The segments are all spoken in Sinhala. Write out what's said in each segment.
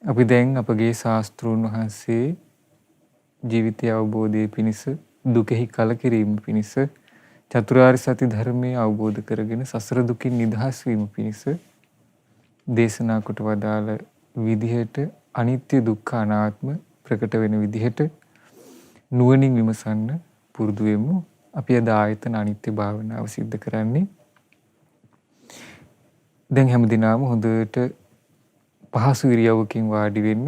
අපි දැන් අපගේ ශාස්ත්‍රූන් වහන්සේ ජීවිතය අවබෝධයේ පිණිස දුකෙහි කලකිරීම පිණිස චතුරාර්ය සත්‍ය ධර්මය අවබෝධ කරගෙන සසර දුකින් නිදහස් වීම පිණිස දේශනා කොට වදාළ විදිහට අනිත්‍ය දුක්ඛ අනාත්ම ප්‍රකට වෙන විදිහට නුවණින් විමසන්න පුරුදු වෙමු. අපි අද ආයතන අනිත්‍ය භාවනාව සිද්ධ කරන්නේ. දැන් හැමදිනම හොඳට පහසු ඉරියව්වකින් වාඩි වෙන්න.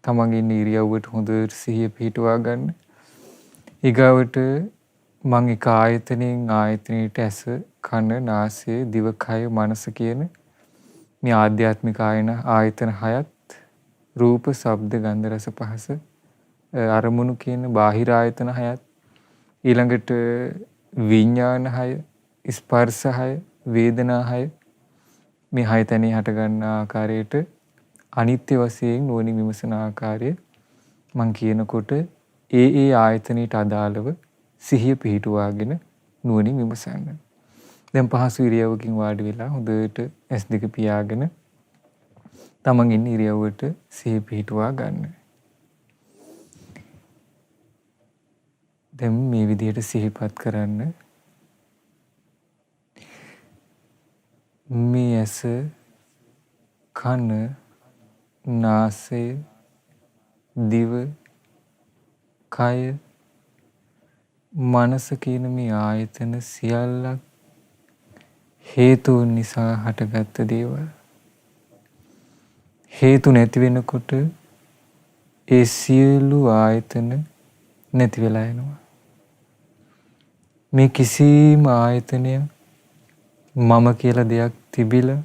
තමන්ගේ ඉන්න ඉරියව්වට හොඳට සිහිය පිහිටුවා ගන්න. ඊගාවට මම එක ආයතනයෙන් ආයතනයට ඇස, කන, නාසය, දිව, කය, මනස කියන මේ ආධ්‍යාත්මික ආයතන හයත් රූප, ශබ්ද, ගන්ධ, රස, පහස අරමුණු කියන බාහිර ආයතන හයත් ඊළඟට විඥාන හය, ස්පර්ශ හය, වේදනා හය මේ හය තැනේ හට ගන්න ආකාරයට අනිත්‍ය වශයෙන් නුවණින් විමසන ආකාරය මම කියනකොට ඒ ආයතනයට අදාළව සිහිය පිහිටුවාගෙන නුවණින් විමසන්න. දැන් පහසු ඉරියව්වකින් වාඩි වෙලා හොඳට S2 පියාගෙන තමන් ඉන්න ඉරියව්වට සිහිය පිහිටුවා ගන්න. දැන් මේ විදිහට සිහිපත් කරන්න. මේ ඇස, කන, නාසය, දිව, කය, මනස කියන මේ ආයතන සියල්ලක් හේතුන් නිසා හටගත්ත දේවල්. හේතු නැති වෙනකොට ඒ සියලු ආයතන නැති වෙලා යනවා. මේ කිසිම ආයතනයක් මම කියලා දෙයක් තිබිලා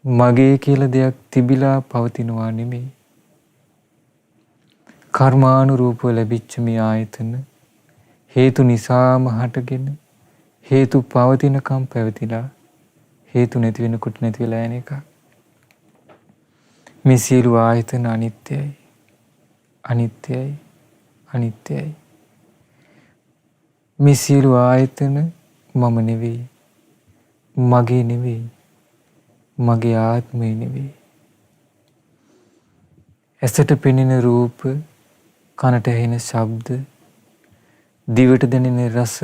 මගේ කියලා දෙයක් තිබිලා පවතිනවා නෙමෙයි. කර්මානුරූපව ලැබිච්ච මේ ආයතන හේතු නිසාම හටගෙන හේතු පවතිනකම් පැවතිලා හේතු නැති වෙනකොට නැති වෙලා යන එක. මේ සියලු ආයතන අනිත්‍යයි. අනිත්‍යයි. අනිත්‍යයි. මේ සියලු ආයතන මම නෙවෙයි. මගේ නෙවෙයි. මගේ ආත්මය නෙවෙයි. ඇසට පෙනෙන රූප, කනට ඇහෙන ශබ්ද, දිවට දැනෙන රස,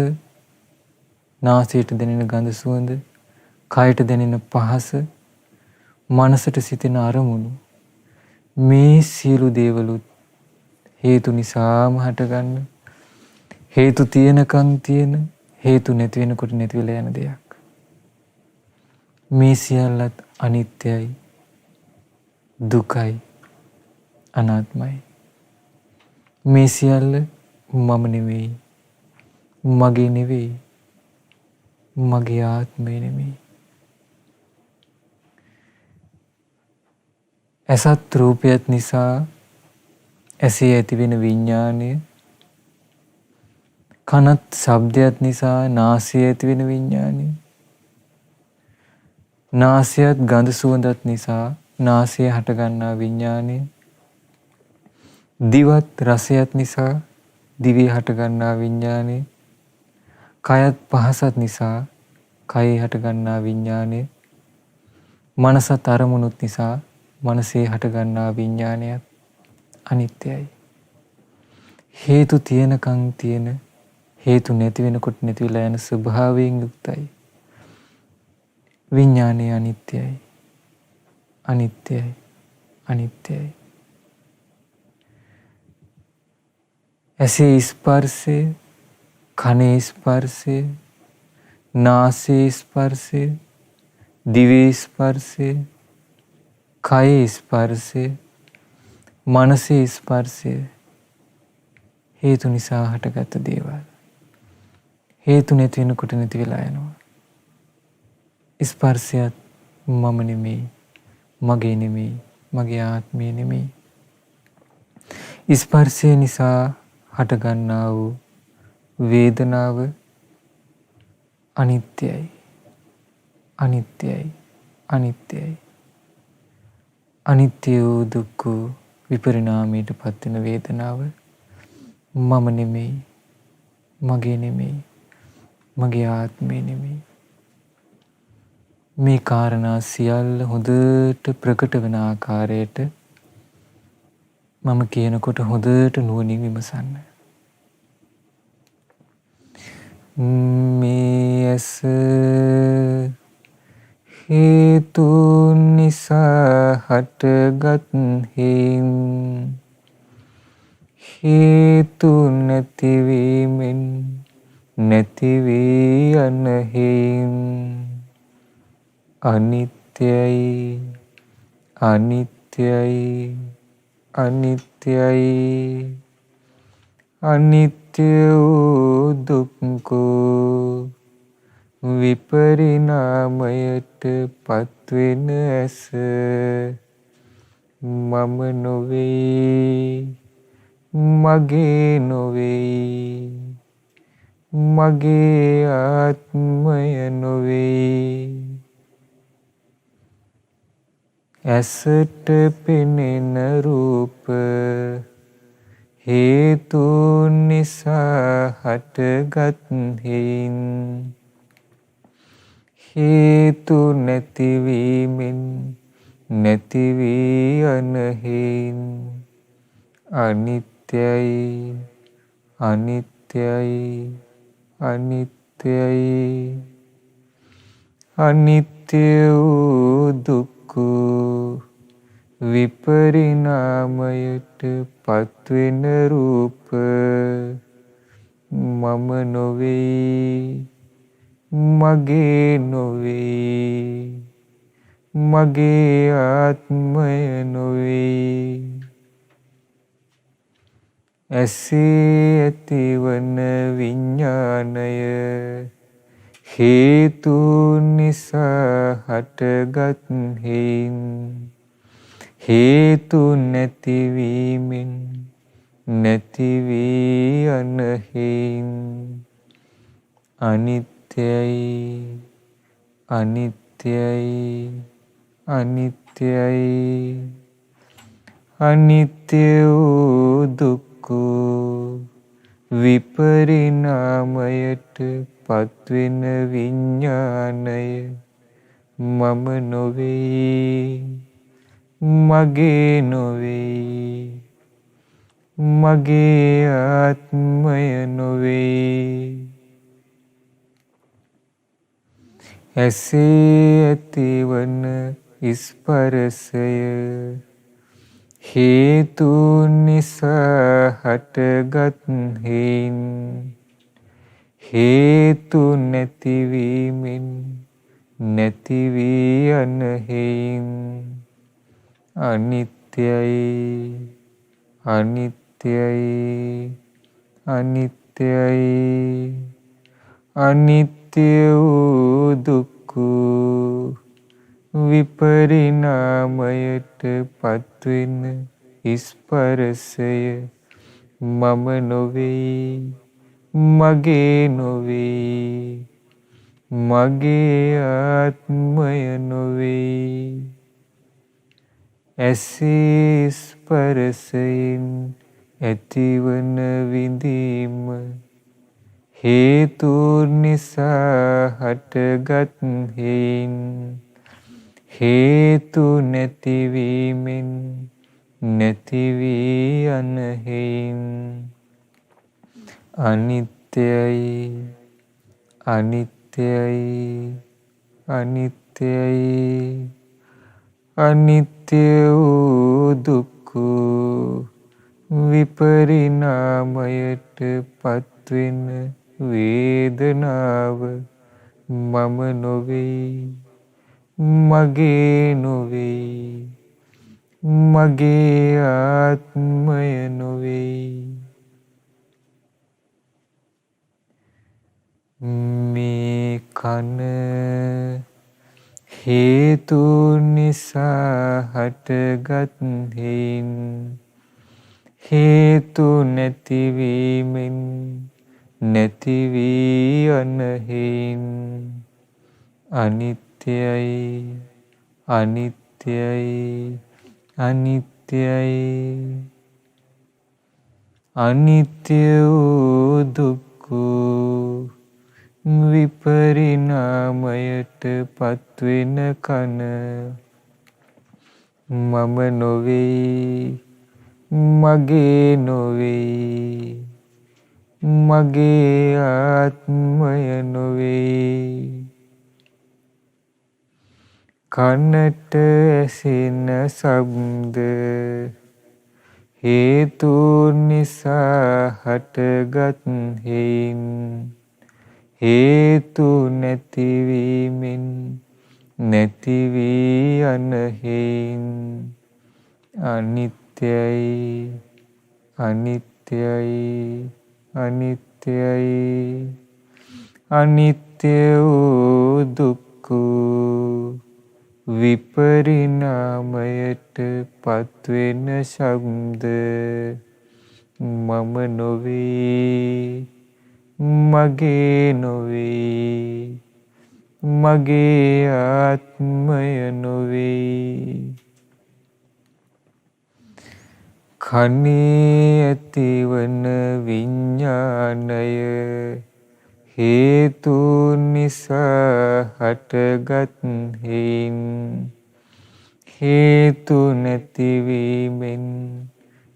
නාසයට දැනෙන ගඳ සුවඳ, කයට දැනෙන පහස, මනසට සිතෙන අරමුණු මේ සියලු දේවලුත් හේතු නිසාම හටගන්න. හේතු තියෙනකන් තියෙන, හේතු නැති වෙනකොට නැති වෙලා යන දෙයක්. මේ සියල්ලත් අනිත්‍යයි, දුකයි, අනාත්මයි. මේ සියල්ල මම නෙවෙයි, මගේ නෙවෙයි, මගේ ආත්මය නෙවෙයි. ඇසත් රූපයත් නිසා ඇසේ ඇතිවෙන විඥානය, කනත් ශබ්දයත් නිසා නාසයේ ඇතිවෙන විඥානය, නාසයත් ගඳ සුවඳත් නිසා නාසයේ හටගන්නා විඥානය, දිවත් රසයත් නිසා දිවේ හටගන්නා විඥානය, කයත් පහසත් නිසා කයේ හටගන්නා විඥානය, මනසත් අරමුණුත් නිසා මනසේ හටගන්නා විඥානයත් අනිත්‍යයි. හේතු තියෙනකන් තියෙන, හේතු නැති වෙනකොට නැති වෙලා යන ස්වභාවයෙන් යුක්තයි. විඥානය අනිත්‍යයි. අනිත්‍යයි. අනිත්‍යයි. ඇසේ ස්පර්ශය, කනේ ස්පර්ශය, නාසයේ ස්පර්ශය, දිවේ ස්පර්ශය, කයේ ස්පර්ශය, මනසේ ස්පර්ශය හේතු නිසා හටගත් දේවල්. හේතු නැති වෙනකොට නැති වෙලා යනවා. ස්පර්ශයත් මම නෙමෙයි, මගේ නෙමෙයි, මගේ ආත්මය නෙමෙයි. ස්පර්ශය නිසා හටගන්නා වූ වේදනාව අනිත්‍යයි. අනිත්‍යයි. අනිත්‍යයි. අනිත්‍ය වූ දුක්ඛ විපරිණාමයට පත්වෙන වේදනාව මම නෙමෙයි, මගේ නෙමෙයි, මගේ ආත්මය නෙමෙයි. මේ කාරණා සියල්ල හොඳට ප්‍රකට වෙන ආකාරයට මම කියනකොට හොඳට නුවණින් විමසන්න. මේ ඇස හේතුන් නිසා හටගත් හේන් හේතු නැතිවීමෙන් නැති වී යන හේන් අනිත්‍යයි අනිත්‍යයි අනිත්‍යයි අනිත්‍ය වූ දුක්ඛෝ විපරිණාමයට පත්වෙන ඇස මම නොවේ මගේ නොවේ මගේ ආත්මය නොවේ. ඇසට පෙනෙන රූප හේතුන් නිසා හටගත් හේන් හේතු නැතිවීමෙන් නැති වී යන හේන් අනිත්‍යයි අනිත්‍යයි අනිත්‍යයි අනිත්‍ය වූ දුක්ඛ විපරිණාමයට පත්වෙන රූප මම නොවේ මගේ නොවේ මගේ ආත්මය නොවේ. ඇසේ ඇතිවන විඥානය හේතුන් නිසා හටගත් හේන් හේතු නැතිවීමෙන් නැති වී යන හේන් අනිත්‍යයි අනිත්‍යයි අනිත්‍යයි අනිත්‍ය වූ දුක්ඛ විපරිණාමයට පත්වෙන විඥානය මම නොවේ මගේ නොවේ මගේ ආත්මය නොවේ. ඇසේ ඇතිවන ස්පර්ශය හේතුන් නිසා හටගත් හේන් හේතු නැතිවීමෙන් නැති වී යන හේන් අනිත්‍යයි අනිත්‍යයි අනිත්‍යයි අනිත්‍ය වූ දුක්ඛ විපරිණාමයට පත්වෙන ස්පර්ශය මම නොවේ මගේ නොවේ මගේ ආත්මය නොවේ. ඇසේ ස්පර්ශයෙන් ඇතිවන විඳීම හේතුන් නිසා හටගත් හේන් හේතු නැතිවීමෙන් නැති වී යන හේන් අනිත්‍යයි අනිත්‍යයි අනිත්‍යයි අනිත්‍ය වූ දුක්ඛ විපරිණාමයට පත්වෙන වේදනාව මම නොවේ මගේ නොවේ මගේ ආත්මය නොවේ. මේ කන හේතුන් නිසා හටගත් හේන් හේතු නැතිවීමෙන් නැති වී යන හේන් අනිත්‍යයි අනිත්‍යයි අනිත්‍යයි අනිත්‍ය වූ දුක්ඛ විපරිණාමයට පත්වෙන කන මම නොවෙයි, මගේ නොවෙයි, මගේ ආත්මය නොවෙයි. කනට ඇසෙන ශබ්ද හේතුන් නිසා හටගත් හේයින් හේතු නැතිවීමෙන් නැති වී යන හේයින් අනිත්‍යයි, අනිත්‍යයි, අනිත්‍යයි. අනිත්‍ය වූ දුක්ඛ විපරිණාමයට පත්වෙන ශබ්ද මම නොවේ, මගේ නොවේ, මගේ ආත්මය නොවේ. කනේ ඇතිවන විඥානය හේතුන් නිසා හටගත් හේයින් හේතු නැතිවීමෙන්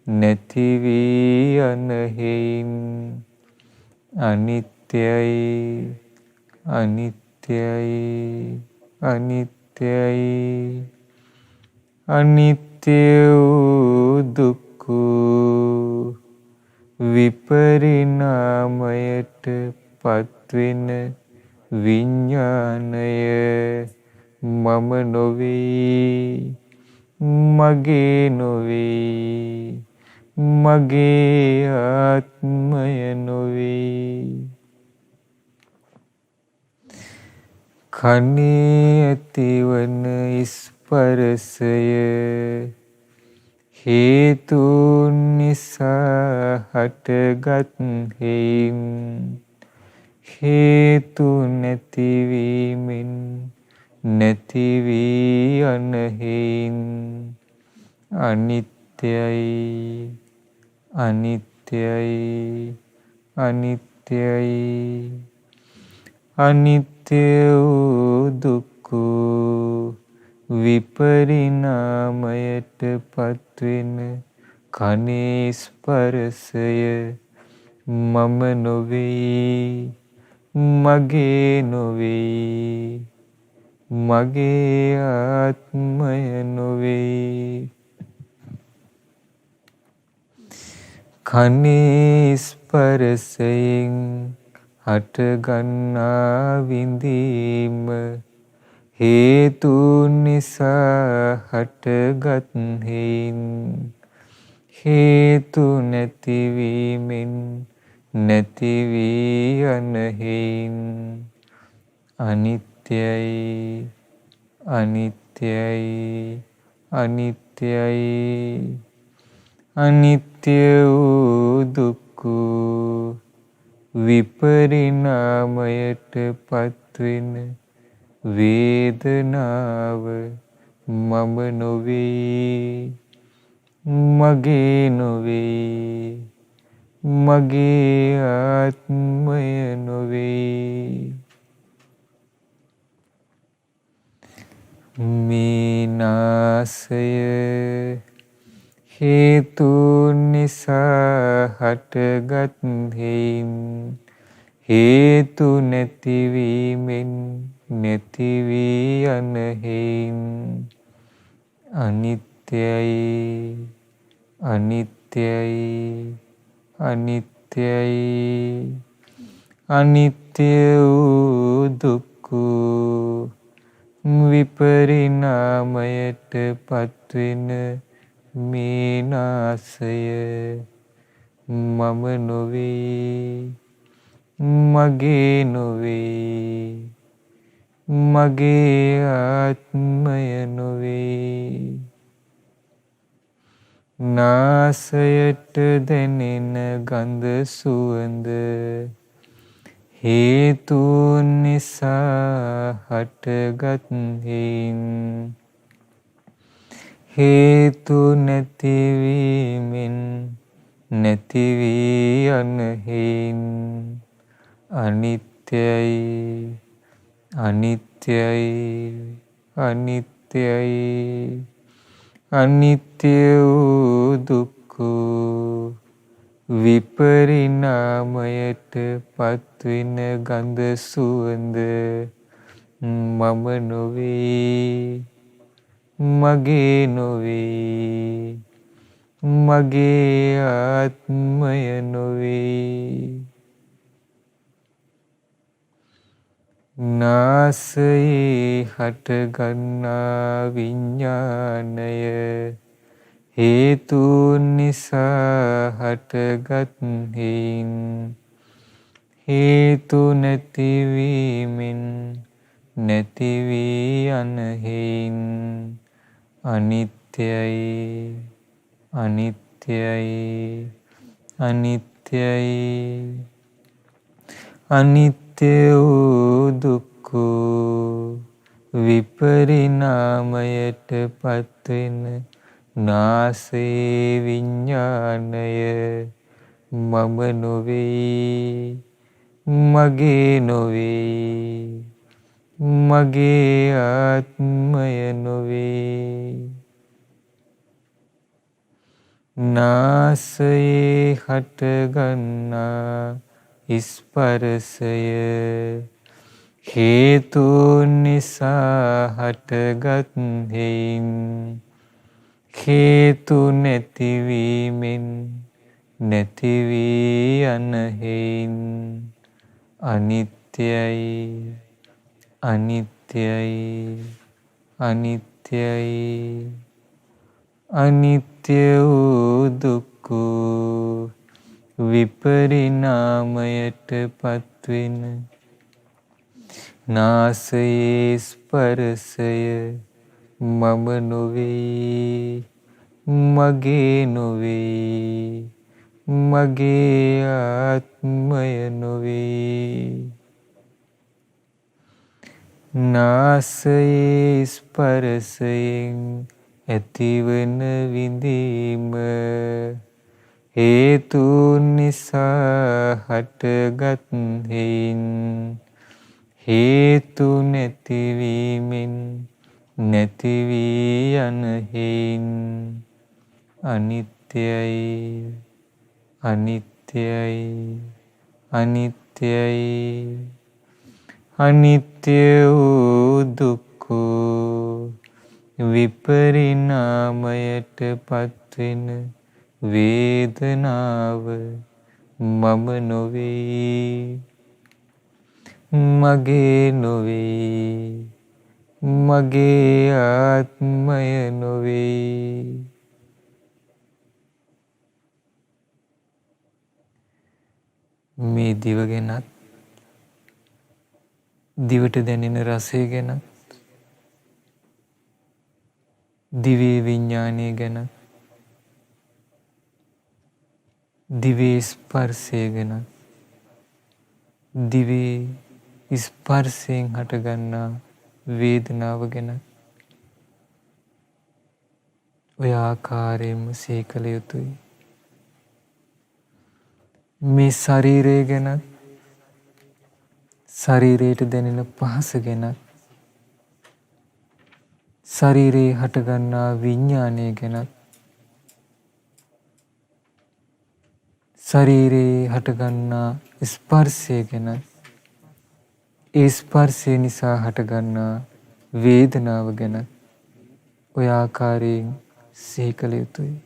නැති වී යන හේයින් අනිත්‍යයි, අනිත්‍යයි, අනිත්‍යයි. අනිත්‍ය වූ දුක්ඛ විපරිණාමයට පත්වෙන විඥානය මම නොවේ, මගේ නොවේ, මගේ ආත්මය නොවේ. කනේ ඇතිවන ස්පර්ශය හේතුන් නිසා හටගත් හේයින් හේතු නැතිවීමෙන් නැති වී යන හේයින් අනිත්‍යයි, අනිත්‍යයි, අනිත්‍යයි. අනිත්‍ය වූ දුක්ඛ විපරිණාමයට පත්වෙන කනේ ස්පර්ශය මම නොවේ, මගේ නොවේ, මගේ ආත්මය නොවේ. කනේ ස්පර්ශයෙන් හටගන්නා විඳීම හේතුන් නිසා හටගත් හේයින් හේතු නැතිවීමෙන් නැති වී යන හේයින් අනිත්‍යයි, අනිත්‍යයි, අනිත්‍යයි. අනිත්‍ය වූ දුක්ඛ විපරිණාමයට පත්වෙන වේදනාව මම නොවේ, මගේ නොවේ, මගේ ආත්මය නොවේ. මේ නාසය හේතුන් නිසා හටගත් හේයින් හේතු නැතිවීමෙන් නැති වී යන හේයින් අනිත්‍යයි, අනිත්‍යයි, අනිත්‍යයි. අනිත්‍ය වූ දුක්ඛ විපරිණාමයට පත්වෙන මේ නාසය මම නොවේ, මගේ නොවේ, මගේ ආත්මය නොවේ. නාසයට දැනෙන ගඳ සුවඳ හේතුන් නිසා හටගත් හේයින් හේතු නැතිවීමෙන් නැති වී යන හේයින් අනිත්‍ය අනිත්‍යයි අනිත්‍යයි අනිත්‍යයි අනිත්‍ය වූ දුක්ඛ විපරිණාමයට පත්වෙන ගඳ සුවඳ මම නොවේ මගේ නොවේ මගේ ආත්මය නොවේ නාසයේ හටගන්නා විඥානය හේතුන් නිසා හටගත් හේයින් හේතු නැතිවීමෙන් නැති වී යන හේයින් අනිත්‍යයි අනිත්‍යයි අනිත්‍යයි අනිත්‍ය වූ දුක්ඛ විපරිණාමයට පත්වෙන නාසයේ විඥානය මම නොවේ මගේ නොවේ මගේ ආත්මය නොවේ නාසයේ හටගන්නා ස්පර්ශය හේතුන් නිසා හටගත් හේයින් හේතු නැතිවීමෙන් නැති වී යන හේයින් අනිත්‍යයි අනිත්‍යයි අනිත්‍යයි අනිත්‍ය වූ දුක්ඛ විපරිණාමයට පත්වෙන නාසයේ ස්පර්ශය මම නොවේ මගේ නොවේ මගේ ආත්මය නොවේ නාසයේ ස්පර්ශයෙන් ඇතිවන විඳීම හේතුන් නිසා හටගත් හේයින් හේතු නැතිවීමෙන් නැති වී යන හේයින් අනිත්‍යයි අනිත්‍යයි අනිත්‍යයි අනිත්‍ය වූ දුක්ඛ විපරිණාමයට පත්වෙන වේදනාව මම නොවේ මගේ නොවේ මගේ ආත්මය නොවේ මේ දිව ගැනත් දිවට දැනෙන රසය ගැනත් දිවේ විඥානය ගැනත් දිවේ ස්පර්ශය ගැනත් දිවේ ස්පර්ශයෙන් හටගන්නා වේදනාව ගැනත් ඔය ආකාරයෙන්ම සිහි කළ යුතුයි. මේ ශරීරය ගැනත් ශරීරයට දැනෙන පහස ගැනත් ශරීරයේ හටගන්නා විඥානය ගැනත් ශරීරයේ හටගන්නා ස්පර්ශය ගැනත් ඒ ස්පර්ශය නිසා හටගන්නා වේදනාව ගැනත් ඔය ආකාරයෙන් සිහි කළ යුතුයි.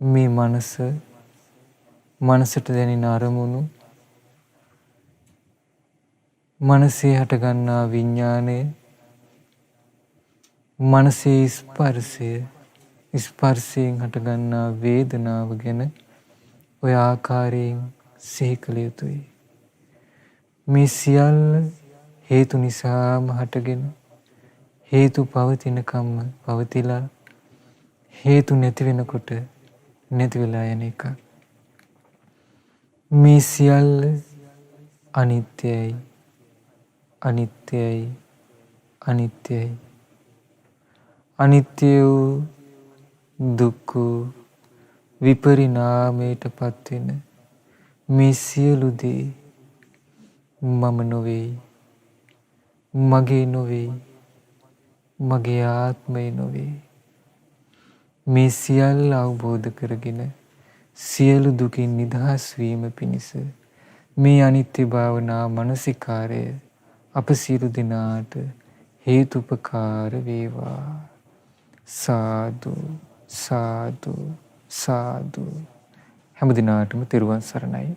මේ මනසට දැනෙන අරමුණු මනසේ හටගන්නා විඥානය මනසේ ස්පර්ශය ස්පර්ශයෙන් හටගන්නා වේදනාව ගැන ඔය ආකාරයෙන් සිහි කළ යුතුයි. මේ සියල්ල හේතු නිසාම හටගෙන හේතු පවතිනකම්ම පවතිලා හේතු නැති වෙනකොට නැති වෙලා යන එක. මේ සියල්ල අනිත්‍යයි අනිත්‍යයි අනිත්‍යයි අනිත්‍ය වූ දුක්ඛ විපරිණාමයට පත්වෙන මේ සියලු දේ මම නොවේ, මගේ නොවේ, මගේ ආත්මය නොවේ. මේ සියල්ල අවබෝධ කරගෙන සියලු දුකින් නිදහස් වීම පිණිස මේ අනිත්‍ය භාවනා මනසිකාරය අප සියලු දෙනාට හේතුපකාර වේවා. සාදු සාදු සාදු. හැම දිනාටම තෙරුවන් සරණයි.